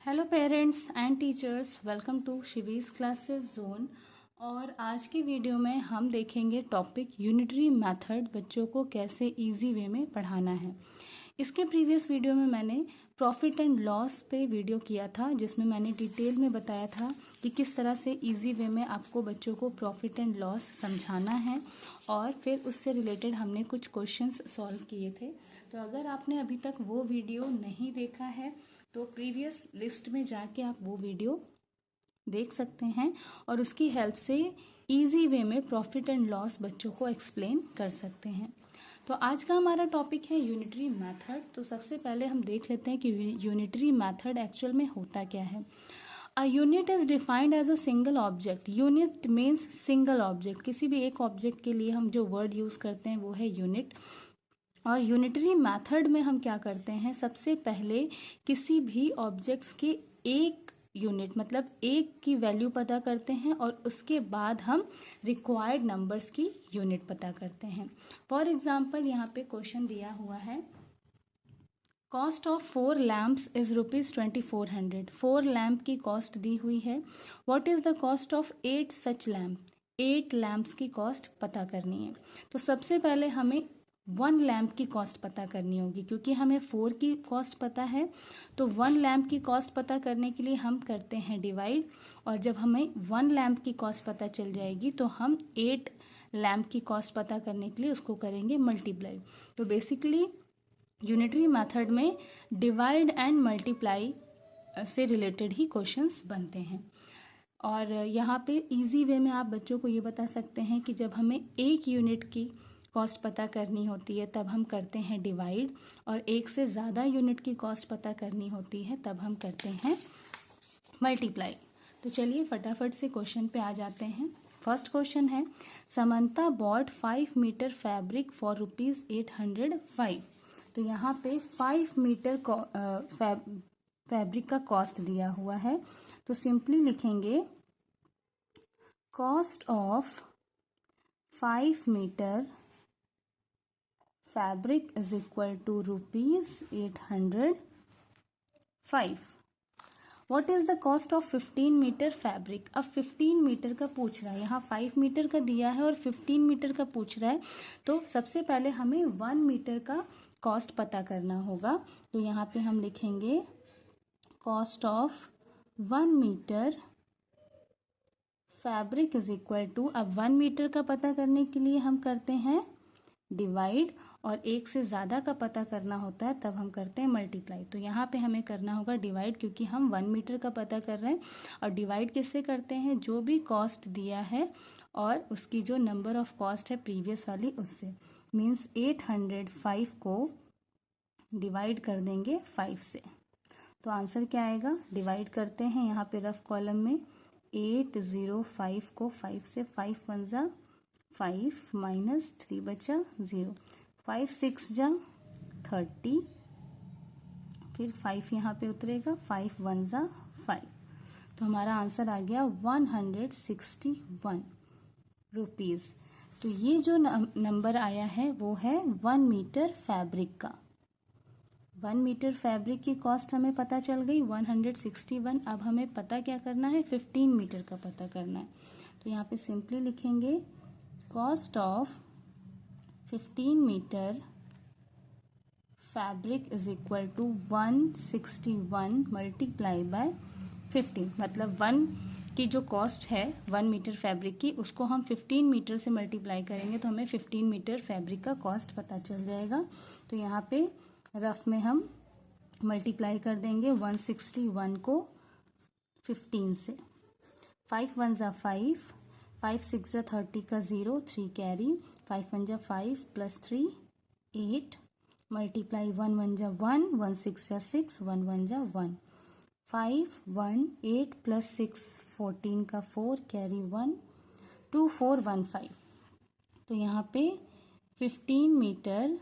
Hello parents and teachers, welcome to Shivi's classes zone. और आज की वीडियो में हम देखेंगे टॉपिक यूनिटरी मेथड, बच्चों को कैसे इजी वे में पढ़ाना है। इसके प्रीवियस वीडियो में मैंने प्रॉफिट एंड लॉस पे वीडियो किया था, जिसमें मैंने डिटेल में बताया था कि किस तरह से इजी वे में आपको बच्चों को प्रॉफिट एंड लॉस समझाना है, और फिर उससे रिलेटेड हमने कुछ क्वेश्चंस सॉल्व किए थे। तो अगर आपने अभी तक वो वीडियो नहीं देखा है तो प्रीवियस लिस्ट में जाके आप वो वीडियो देख सकते हैं और उसकी हेल्प से इजी वे में प्रॉफिट एंड लॉस बच्चों को एक्सप्लेन कर सकते हैं। तो आज का हमारा टॉपिक है यूनिटरी मेथड। तो सबसे पहले हम देख लेते हैं कि यूनिटरी मेथड एक्चुअल में होता क्या है। A unit is defined as a single object. Unit means single object. किसी भी एक ऑब्जेक्ट के लिए हम जो वर्ड यूज करते हैं वो है यूनिट। और यूनिटरी मेथड में हम क्या करते हैं, सबसे पहले किसी भी ऑब्जेक्ट्स के एक यूनिट मतलब एक की वैल्यू पता करते हैं और उसके बाद हम रिक्वायर्ड नंबर्स की यूनिट पता करते हैं। फॉर एग्जाम्पल यहाँ पे क्वेश्चन दिया हुआ है, cost of 4 lamps is ₹2400। 4 lamp की कॉस्ट दी हुई है। What is the cost of 8 such lamp. 8 lamps की कॉस्ट पता करनी है। तो सबसे पहले हमें 1 लैम्प की कॉस्ट पता करनी होगी, क्योंकि हमें 4 की कॉस्ट पता है। तो 1 लैम्प की कॉस्ट पता करने के लिए हम करते हैं डिवाइड, और जब हमें 1 लैम्प की कॉस्ट पता चल जाएगी तो हम 8 लैम्प की कॉस्ट पता करने के लिए उसको करेंगे मल्टीप्लाई। तो बेसिकली यूनिटरी मेथड में डिवाइड एंड मल्टीप्लाई से रिलेटेड ही क्वेश्चंस बनते हैं। और यहाँ पे इजी वे में आप बच्चों को ये बता सकते हैं कि जब हमें एक यूनिट की कॉस्ट पता करनी होती है तब हम करते हैं डिवाइड, और एक से ज़्यादा यूनिट की कॉस्ट पता करनी होती है तब हम करते हैं मल्टीप्लाई। तो चलिए फटाफट से क्वेश्चन पे आ जाते हैं। फर्स्ट क्वेश्चन है, Samanta bought 5 metre fabric for ₹805। तो यहाँ पे 5 मीटर फैब्रिक का कॉस्ट दिया हुआ है। तो सिंपली लिखेंगे cost of 5 metre fabric is equal to ₹805। What is the cost of 15 metre fabric. अब 15 मीटर का पूछ रहा है, यहाँ 5 मीटर का दिया है और 15 मीटर का पूछ रहा है। तो सबसे पहले हमें 1 मीटर का कॉस्ट पता करना होगा। तो यहाँ पे हम लिखेंगे cost of 1 metre fabric is equal to, अब 1 मीटर का पता करने के लिए हम करते हैं डिवाइड, और एक से ज़्यादा का पता करना होता है तब हम करते हैं मल्टीप्लाई। तो यहाँ पे हमें करना होगा डिवाइड, क्योंकि हम 1 मीटर का पता कर रहे हैं। और डिवाइड किससे करते हैं, जो भी कॉस्ट दिया है और उसकी जो नंबर ऑफ कॉस्ट है प्रीवियस वाली उससे। मीन्स 805 को डिवाइड कर देंगे 5 से। तो आंसर क्या आएगा, डिवाइड करते हैं यहाँ पे रफ कॉलम में 805 को 5 से, 5 1 जा 5 माइनस 3 बचा 0, 5 6 जा 30, फिर 5 यहाँ पे उतरेगा, 5 1 जा 5। तो हमारा आंसर आ गया 161 रुपीज़। तो ये जो नंबर आया है वो है 1 मीटर फैब्रिक का। 1 मीटर फैब्रिक की कॉस्ट हमें पता चल गई 161। अब हमें पता क्या करना है, 15 मीटर का पता करना है। तो यहाँ पे सिंपली लिखेंगे cost of 15 metre fabric is equal to 161 multiply by 15। मतलब 1 की जो कॉस्ट है 1 मीटर फैब्रिक की, उसको हम 15 मीटर से मल्टीप्लाई करेंगे तो हमें 15 मीटर फैब्रिक का कॉस्ट पता चल जाएगा। तो यहाँ पे रफ में हम मल्टीप्लाई कर देंगे 161 को 15 से। 5 1 जा 5, 5 6 जा 30 का 0, 3 कैरी, 5 1 जा 5 प्लस 3 8, मल्टीप्लाई 1 1 जा 1, 1 6 जा 6, 1 1 जा 1, 5 1 8 प्लस 6 14 का 4 कैरी 1, 2 4 1 5। तो यहाँ पे 15 मीटर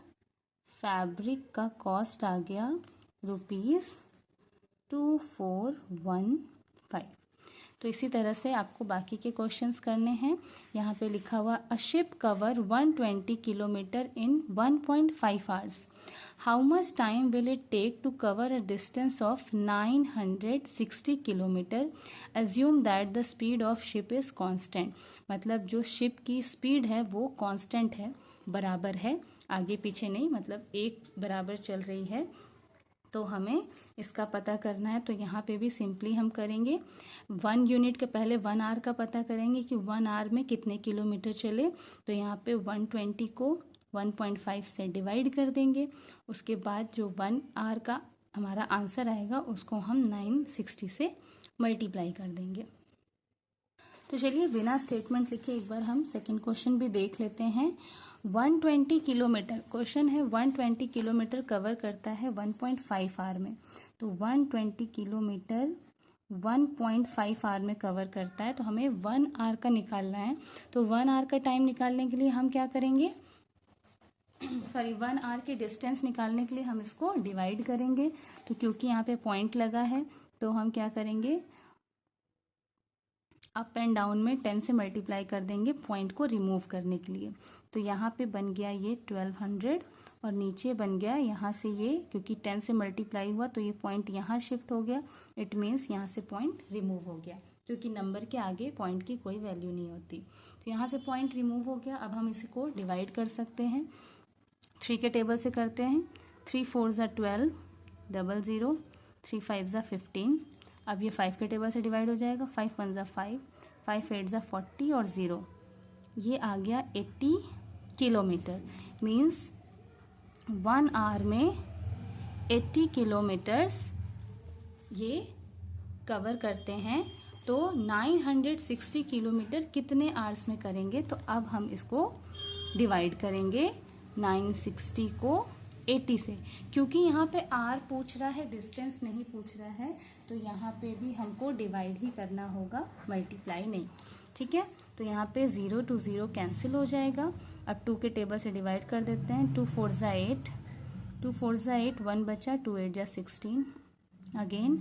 फैब्रिक का कॉस्ट आ गया ₹2415। तो इसी तरह से आपको बाकी के क्वेश्चंस करने हैं। यहाँ पे लिखा हुआ a ship cover 120 kilometre in 1.5 hours. How much time will it take to cover a distance of 960 kilometre, assume that the speed of ship is constant. मतलब जो शिप की स्पीड है वो कांस्टेंट है, बराबर है, आगे पीछे नहीं, मतलब एक बराबर चल रही है। तो हमें इसका पता करना है। तो यहाँ पे भी सिंपली हम करेंगे 1 यूनिट के पहले 1 आवर का पता करेंगे कि 1 आवर में कितने किलोमीटर चले। तो यहाँ पे 120 को 1.5 से डिवाइड कर देंगे। उसके बाद जो 1 आवर का हमारा आंसर आएगा उसको हम 960 से मल्टीप्लाई कर देंगे। तो चलिए बिना स्टेटमेंट लिखे एक बार हम सेकंड क्वेश्चन भी देख लेते हैं। 120 किलोमीटर क्वेश्चन है, 120 किलोमीटर कवर करता है 1.5 आवर में। तो 120 किलोमीटर 1.5 आवर में कवर करता है, तो हमें 1 आवर का निकालना है। तो 1 आवर का टाइम निकालने के लिए हम क्या करेंगे, सॉरी 1 आवर की डिस्टेंस निकालने के लिए हम इसको डिवाइड करेंगे। तो क्योंकि यहाँ पे पॉइंट लगा है तो हम क्या करेंगे, अप एंड डाउन में 10 से मल्टीप्लाई कर देंगे पॉइंट को रिमूव करने के लिए। तो यहाँ पे बन गया ये 1200 और नीचे बन गया यहाँ से ये, क्योंकि 10 से मल्टीप्लाई हुआ तो ये पॉइंट यहाँ शिफ्ट हो गया। इट मीन्स यहाँ से पॉइंट रिमूव हो गया, क्योंकि नंबर के आगे पॉइंट की कोई वैल्यू नहीं होती। तो यहाँ से पॉइंट रिमूव हो गया। अब हम इसी को डिवाइड कर सकते हैं, 3 के टेबल से करते हैं। 3 4 ज़ा 12, 00, 3 5 ज़ा 15। अब ये 5 के टेबल से डिवाइड हो जाएगा, 5 1 ज़ा 5, 5 8 ज़ा 40 और 0, ये आ गया 80 किलोमीटर। मीन्स 1 आवर में 80 किलोमीटर्स ये कवर करते हैं। तो 960 किलोमीटर कितने आवर्स में करेंगे, तो अब हम इसको डिवाइड करेंगे 960 को 80 से, क्योंकि यहाँ पे आर पूछ रहा है, डिस्टेंस नहीं पूछ रहा है, तो यहाँ पे भी हमको डिवाइड ही करना होगा, मल्टीप्लाई नहीं। ठीक है, तो यहाँ पे 0 to 0 कैंसिल हो जाएगा। अब 2 के टेबल से डिवाइड कर देते हैं। 2 4 ज़ा 8, 2 4 ज़ा 8, 1 बचा, 2 8 ज़ा 16, अगेन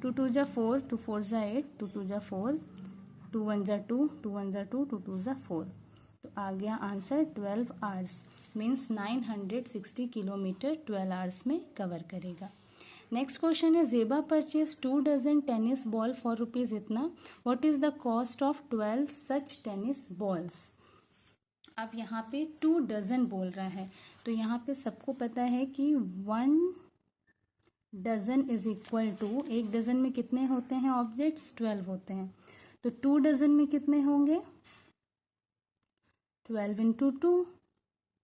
2 2 ज़ा 4, 2 4 ज़ा 8, 2 2 ज़ा 4, 2 1 ज़ा 2, 2 1 ज़ा 2, 2 2 ज़ा 4। तो आ गया answer 12 hours. Means 960 kilometre 12 hours में कवर करेगा। नेक्स्ट क्वेश्चन है, Zeba purchase 2 dozen tennis ball for rupees इतना, what is the cost of 12 such tennis balls. अब यहाँ पे 2 डजन बोल रहा है, तो यहाँ पे सबको पता है कि 1 dozen is equal to, 1 dozen में कितने होते हैं ऑब्जेक्ट्स, 12 होते हैं। तो 2 डजन में कितने होंगे, 12 इंटू 2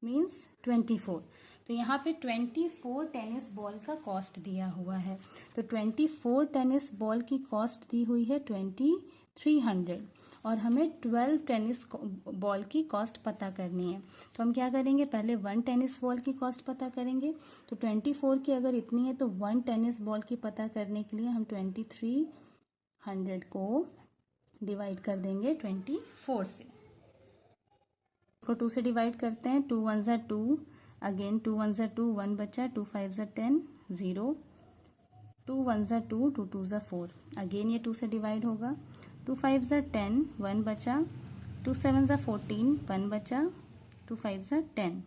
मीन्स 24। तो यहाँ पे 24 टेनिस बॉल का कॉस्ट दिया हुआ है। तो 24 टेनिस बॉल की कॉस्ट दी हुई है 2300 और हमें 12 टेनिस बॉल की कॉस्ट पता करनी है। तो हम क्या करेंगे, पहले 1 टेनिस बॉल की कॉस्ट पता करेंगे। तो 24 की अगर इतनी है तो 1 टेनिस बॉल की पता करने के लिए हम 2300 को डिवाइड कर देंगे 24 से। को 2 से डिवाइड करते हैं। 2 1 ज़ा 2, अगेन 2 1 ज़ा 2, 1 बचा, 2 5 ज़ा 10, 0, 2 1 ज़ा 2, 2 2 ज़ा 4, अगेन ये 2 से डिवाइड होगा। 2 5 ज़ा 10, 1 बचा, 2 7 ज़ा 14, 1 बचा, 2 5 ज़ा 10,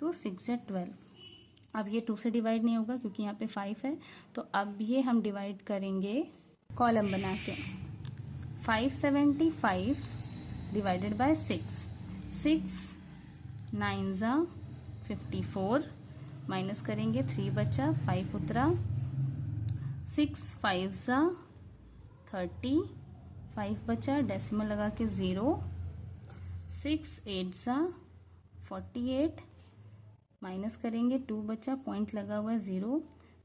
2 6 ज़ा 12। अब ये 2 से डिवाइड नहीं होगा क्योंकि यहाँ पे 5 है, तो अब ये हम डिवाइड करेंगे कॉलम बना के। 575 डिवाइडेड बाय 6, 6 9 ज़ा 54, माइनस करेंगे, 3 बचा, 5 उतरा, 6 5 ज़ा 30, 5 बचा, डेसिमल लगा के 0, 6 8 ज़ा 48, माइनस करेंगे, 2 बचा, पॉइंट लगा हुआ है 0,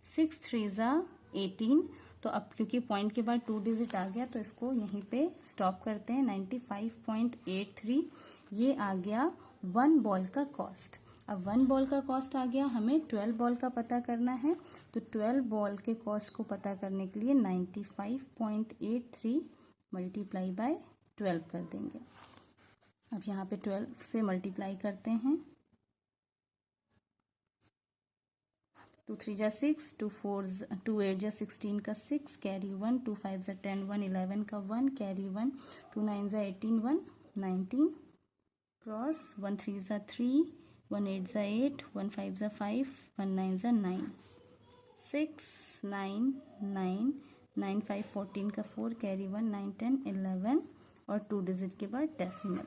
6 3 ज़ा 18। तो अब क्योंकि पॉइंट के बाद 2 डिजिट आ गया तो इसको यहीं पे स्टॉप करते हैं। 95.83 ये आ गया 1 बॉल का कॉस्ट। अब 1 बॉल का कॉस्ट आ गया, हमें 12 बॉल का पता करना है। तो 12 बॉल के कॉस्ट को पता करने के लिए 95.83 मल्टीप्लाई बाय 12 कर देंगे। अब यहाँ पे 12 से मल्टीप्लाई करते हैं। 2 3 जा 6, 2 8 जा 16 का 6, कैरी 1, 2 5 जा 10, 1 11 का 1, कैरी 1, 2 9 जा 18, 1 19, क्रॉस 1 3 जा 3, 1 8 जा 8, 1 5 जा 5, 1 9 ज़ा 9, 6 9 9 9 5 14 का 4 कैरी 1 9 10 11 और 2 डिजिट के बाद डेसिमल।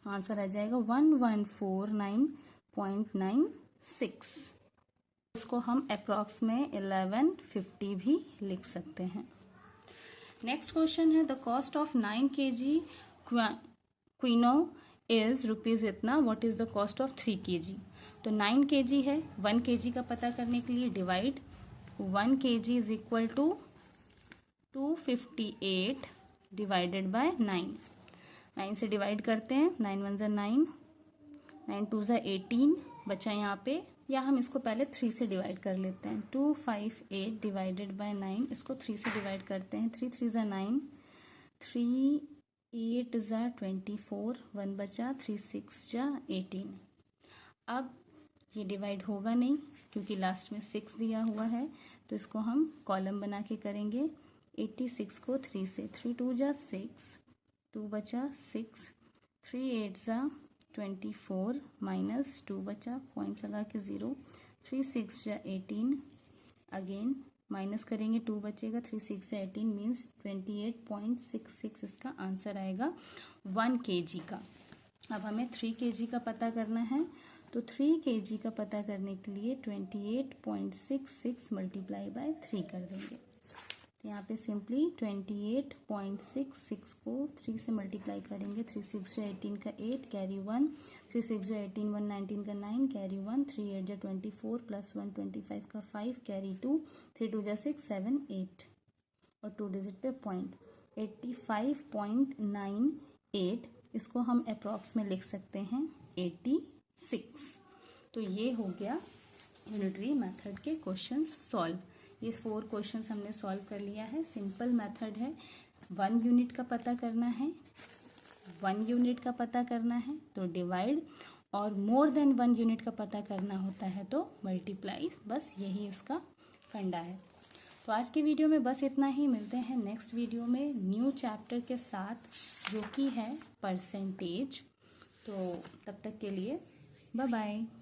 आंसर आ जाएगा 1149.96। इसको हम अप्रॉक्स में 1150 भी लिख सकते हैं। नेक्स्ट क्वेश्चन है the cost of 9 kg quinoa is rupees इतना, what is the cost of 3 kg। तो 9 kg है, 1 kg का पता करने के लिए divide 1 kg is equal to 258 divided by 9। 9 से डिवाइड करते हैं, 9 1 ज़ा 9, 9 2 ज़ा 18 बचा यहाँ पे, या हम इसको पहले 3 से डिवाइड कर लेते हैं। 258 डिवाइडेड बाय 9, इसको 3 से डिवाइड करते हैं। 3 3 ज़ा 9, 3 8 ज़ा 24, 1 बचा, 3 6 ज़ा 18। अब ये डिवाइड होगा नहीं क्योंकि लास्ट में 6 दिया हुआ है, तो इसको हम कॉलम बना के करेंगे। 86 को 3 से, 3 2 ज़ा 6, 2 बचा 6, 3 8 ज़ा 24 माइनस 2 बचा, पॉइंट लगा के 0, 3 6 ज़ा 18, अगेन माइनस करेंगे 2 बचेगा, 3 6 ज़ा 18 मीन्स 28.66 इसका आंसर आएगा 1 kg का। अब हमें 3 kg का पता करना है, तो 3 kg का पता करने के लिए 28.66 मल्टीप्लाई बाय 3 कर देंगे। तो यहाँ पे सिंपली 28.66 को 3 से मल्टीप्लाई करेंगे। 3 6 ज़ा 18 का 8 कैरी 1, 3 6 ज़ा 18 1 19 का 9 कैरी 1, 3 8 ज़ा 24 प्लस 1 25 का 5 कैरी 2, 3 2 ज़ा 6 7 8 और 2 डिजिट पे पॉइंट 85.98। इसको हम अप्रॉक्स में लिख सकते हैं 86। तो ये हो गया यूनिटरी मेथड के क्वेश्चंस सॉल्व। ये 4 क्वेश्चंस हमने सॉल्व कर लिया है। सिंपल मेथड है, 1 यूनिट का पता करना है, 1 यूनिट का पता करना है तो डिवाइड, और मोर देन 1 यूनिट का पता करना होता है तो मल्टीप्लाई। बस यही इसका फंडा है। तो आज की वीडियो में बस इतना ही। मिलते हैं नेक्स्ट वीडियो में न्यू चैप्टर के साथ जो कि है परसेंटेज। तो तब तक के लिए बाय बाय।